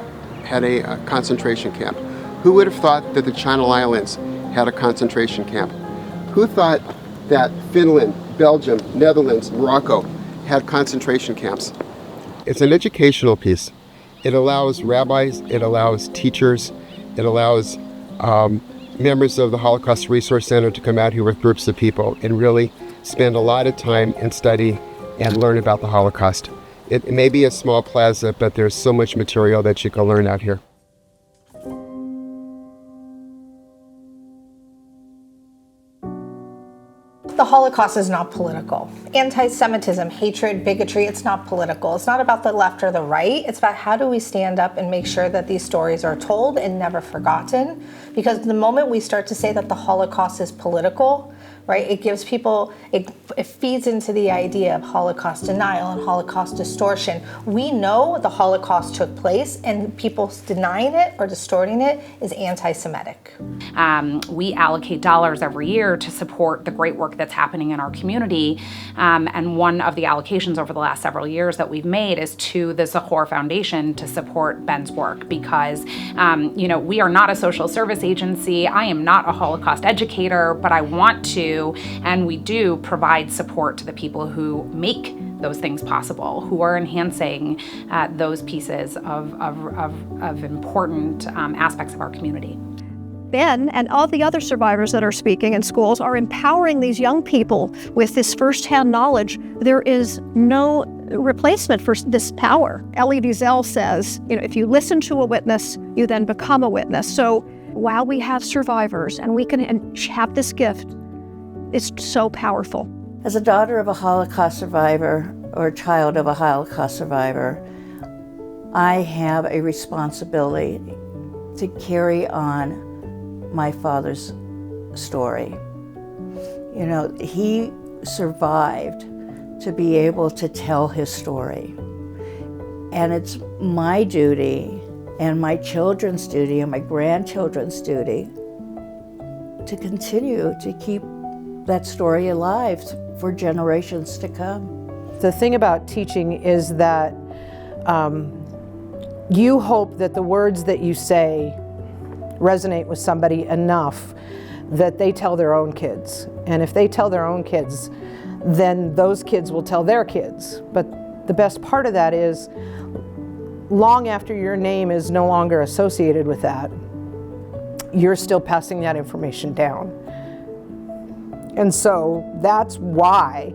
a concentration camp. Who would have thought that the Channel Islands had a concentration camp? Who thought that Finland, Belgium, Netherlands, Morocco had concentration camps? It's an educational piece. It allows rabbis, it allows teachers, it allows members of the Holocaust Resource Center to come out here with groups of people and really spend a lot of time and study and learn about the Holocaust. It may be a small plaza, but there's so much material that you can learn out here. The Holocaust is not political. Anti-Semitism, hatred, bigotry, it's not political. It's not about the left or the right. It's about how do we stand up and make sure that these stories are told and never forgotten. Because the moment we start to say that the Holocaust is political, right, it gives people, it feeds into the idea of Holocaust denial and Holocaust distortion. We know the Holocaust took place, and people denying it or distorting it is anti-Semitic. We allocate dollars every year to support the great work that's happening in our community. And one of the allocations over the last several years that we've made is to the Zachor Foundation to support Ben's work because, we are not a social service agency. I am not a Holocaust educator, but I want to, and we do provide support to the people who make those things possible, who are enhancing those pieces of important aspects of our community. Ben and all the other survivors that are speaking in schools are empowering these young people with this firsthand knowledge. There is no replacement for this power. Elie Wiesel says, if you listen to a witness, you then become a witness. So while we have survivors and we can have this gift, it's so powerful. As a daughter of a Holocaust survivor or a child of a Holocaust survivor, I have a responsibility to carry on my father's story. He survived to be able to tell his story. And it's my duty and my children's duty and my grandchildren's duty to continue to keep that story alive for generations to come. The thing about teaching is that you hope that the words that you say resonate with somebody enough that they tell their own kids. And if they tell their own kids, then those kids will tell their kids. But the best part of that is, long after your name is no longer associated with that, you're still passing that information down. And so that's why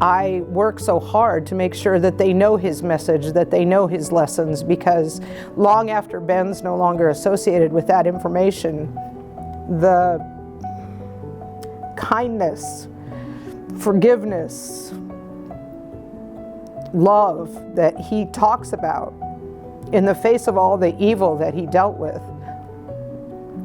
I work so hard to make sure that they know his message, that they know his lessons, because long after Ben's no longer associated with that information, the kindness, forgiveness, love that he talks about in the face of all the evil that he dealt with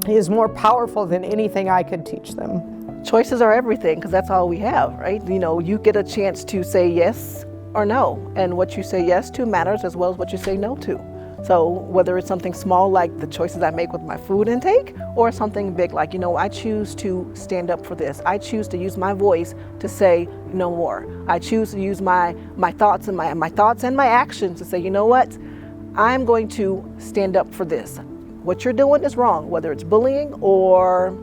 is more powerful than anything I could teach them. Choices are everything, because that's all we have, right? You get a chance to say yes or no, and what you say yes to matters as well as what you say no to. So whether it's something small like the choices I make with my food intake, or something big like, I choose to stand up for this. I choose to use my voice to say no more. I choose to use my thoughts and my thoughts and my actions to say, you know what? I'm going to stand up for this. What you're doing is wrong, whether it's bullying or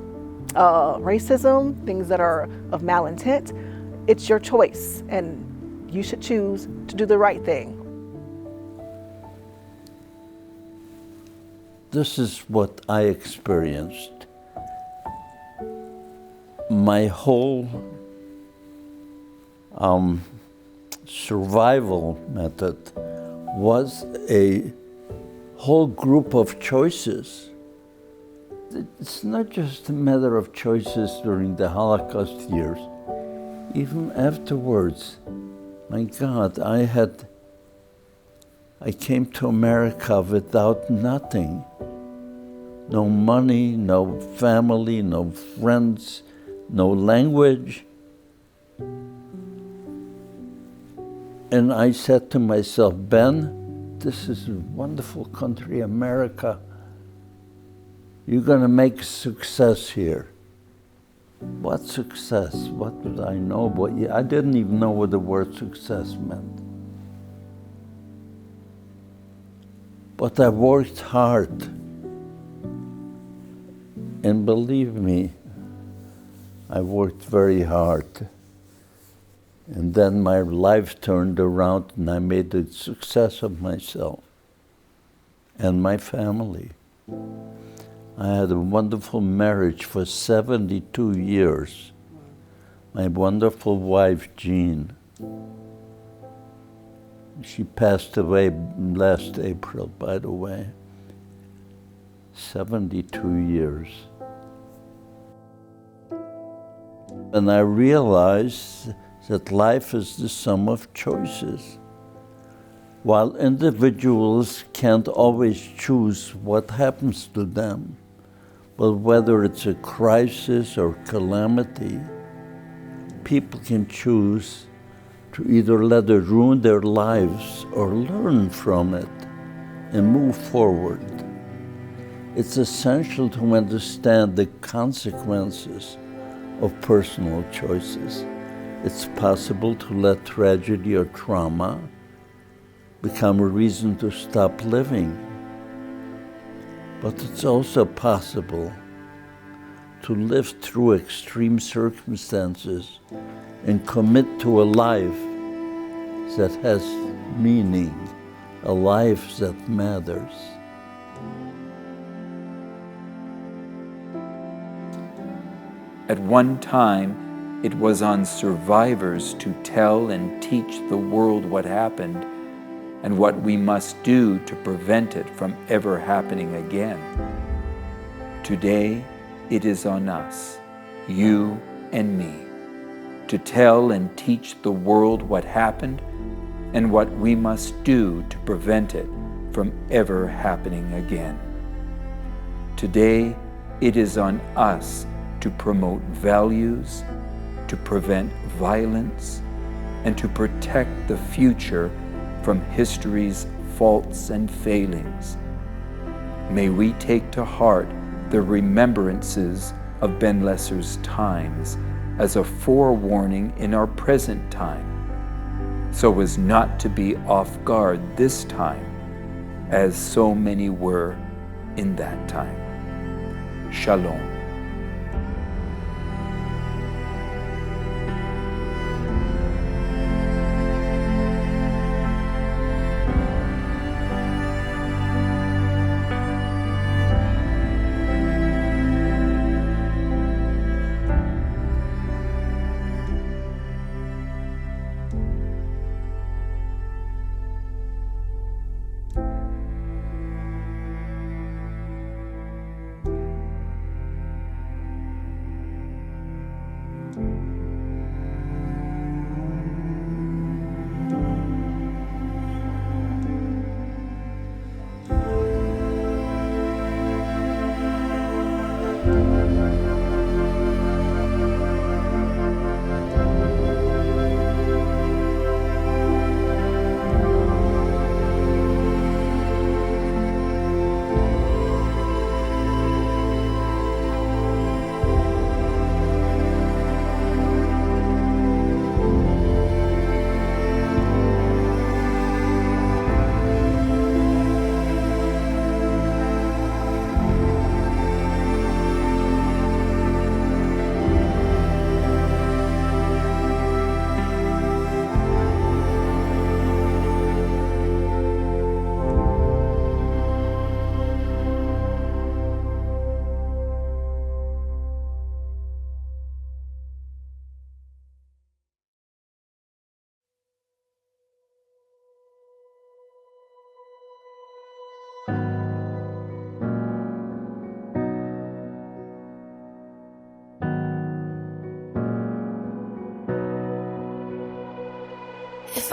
racism, things that are of malintent. It's your choice, and you should choose to do the right thing. This is what I experienced. My whole survival method was a whole group of choices. It's not just a matter of choices during the Holocaust years. Even afterwards, my God, I came to America without nothing. No money, no family, no friends, no language. And I said to myself, Ben, this is a wonderful country, America. You're gonna make success here. What success? What did I know? I didn't even know what the word success meant. But I worked hard. And believe me, I worked very hard. And then my life turned around and I made a success of myself and my family. I had a wonderful marriage for 72 years. My wonderful wife, Jean. She passed away last April, by the way. 72 years. And I realized that life is the sum of choices. While individuals can't always choose what happens to them, but whether it's a crisis or calamity, people can choose to either let it ruin their lives or learn from it and move forward. It's essential to understand the consequences of personal choices. It's possible to let tragedy or trauma become a reason to stop living. But it's also possible to live through extreme circumstances and commit to a life that has meaning, a life that matters. At one time, it was on survivors to tell and teach the world what happened and what we must do to prevent it from ever happening again. Today, it is on us, you and me, to tell and teach the world what happened and what we must do to prevent it from ever happening again. Today, it is on us to promote values, to prevent violence, and to protect the future from history's faults and failings. May we take to heart the remembrances of Ben Lesser's times as a forewarning in our present time, so as not to be off guard this time, as so many were in that time. Shalom.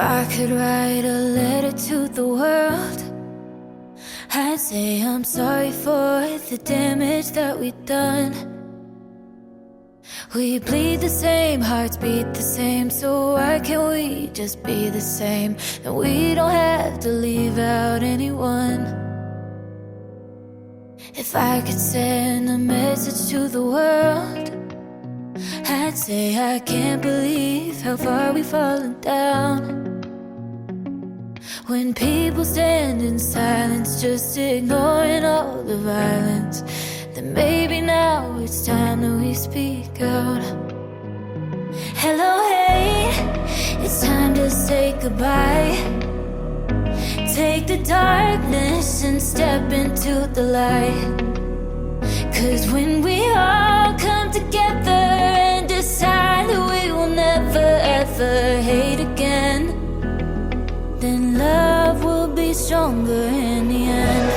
I could write a letter to the world, I'd say I'm sorry for the damage that we've done. We bleed the same, hearts beat the same, so why can't we just be the same? And we don't have to leave out anyone. If I could send a message to the world, I'd say I can't believe how far we've fallen down. When people stand in silence, just ignoring all the violence, then maybe now it's time that we speak out. Hello, hey, it's time to say goodbye. Take the darkness and step into the light. 'Cause when we all come together and decide that we will never ever hate again, then love will be stronger in the end.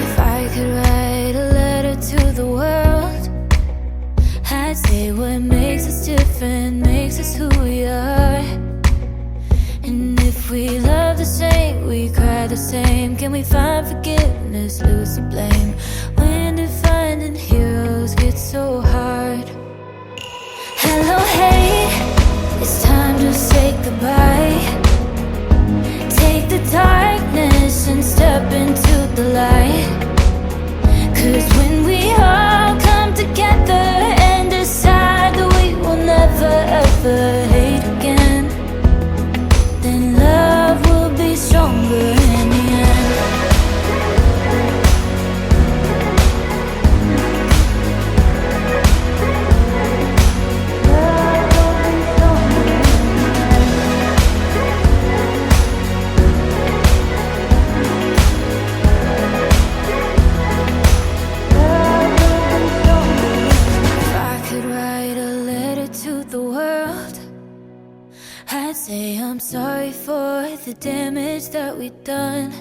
If I could write a letter to the world, I'd say what makes us different makes us who we are. And if we love the same, we cry the same, can we find forgiveness, lose the blame? When did finding heroes get so hard? Hello, hey, it's time to say goodbye. Take the darkness and step into the light. 'Cause when we all come together and decide that we will never ever hate again, then love will be stronger in the end. I'd say I'm sorry for the damage that we've done.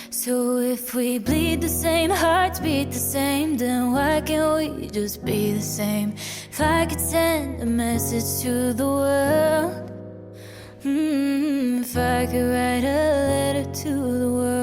So if we bleed the same, hearts beat the same, then why can't we just be the same? If I could send a message to the world, if I could write a letter to the world.